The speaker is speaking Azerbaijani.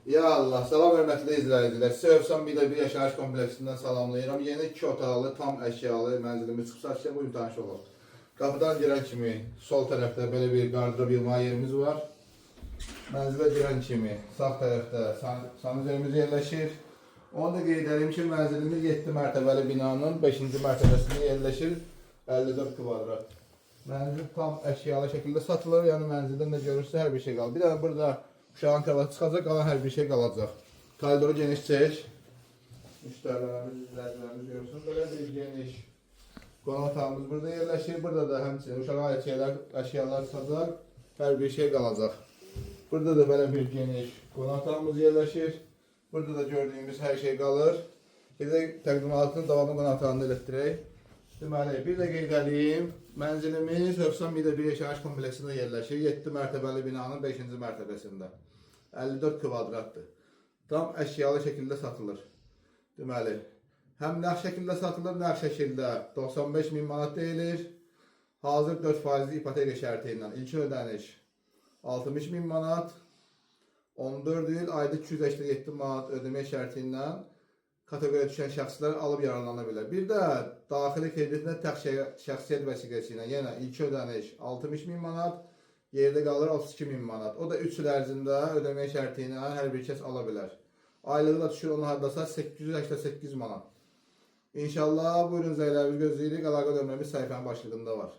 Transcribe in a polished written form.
Ya Allah, salam hörmətli izləyicilər. Sizə Övsan bir yaşayış kompleksindən salamlayıram. Yeni 2 otaqlı, tam əşyalı mənzilimiz çıxsa sizə buyurun tanış olun. Qapıdan girən kimi sol tərəfdə belə bir qardırob yığma yerimiz var. Mənzilə girən kimi sağ tərəfdə sanuzerimiz yerləşir. Onu da qeyd edeyim ki, mənzilimiz 7 mərtəbəli binanın 5-ci mərtəbəsində yerləşir. 54 kvadrat. Mənzil tam əşyalı şəkildə satılır. Yəni mənzildə nə görürsə hər bir şey qalır. Bir də burada uşağın kralası çıxacaq, qalan hər bir şey qalacaq. Koridoru geniş çək. Müştərilərimiz, izləyicilərimiz görsün. Belə bir geniş qonaq otağımız burada yerləşir. Burada da həmçinin uşağa ait əşyalar çıxacaq. Hər bir şey qalacaq. Burada da belə bir geniş qonaq otağımız yerləşir. Burada da gördüyümüz hər şey qalır. Bir də təqdimatının davamlı qonaq otağını elətdirək. Deməli, bir də qeyd edeyim. Mənzilimiz Övsan bir yaşayış kompleksində yerləşir. 7 mərtəbəli binanın 5-ci mərtəbəsində. 54 kvadratdır. Tam əşyalı şəkildə satılır. Deməli, həm nəqd şəkildə satılır, nəqd şəkildə 95.000 manat deyilir. Hazır 4% ipoteka şərti ilə ilkin ödəniş 60.000 manat. 14 il ayda 287 manat ödəmə şərti ilə kateqoriyaya düşən şəxslər alıb yararlana bilər. Bir də daxili kreditlə tək şəxsiyyət vəsiqəsi ilə yenə ilk ödəniş 60.000 manat, yerdə qalır 32.000 manat. O da 3 il ərzində ödəmə şərti ilə hər bir kəs ala bilər. Aylığı da düşür onun hardasa 888 manat. İnşallah buyurun zəylərimizi gözləyirik. Əlaqə nömrəmiz səhifənin başlığında var.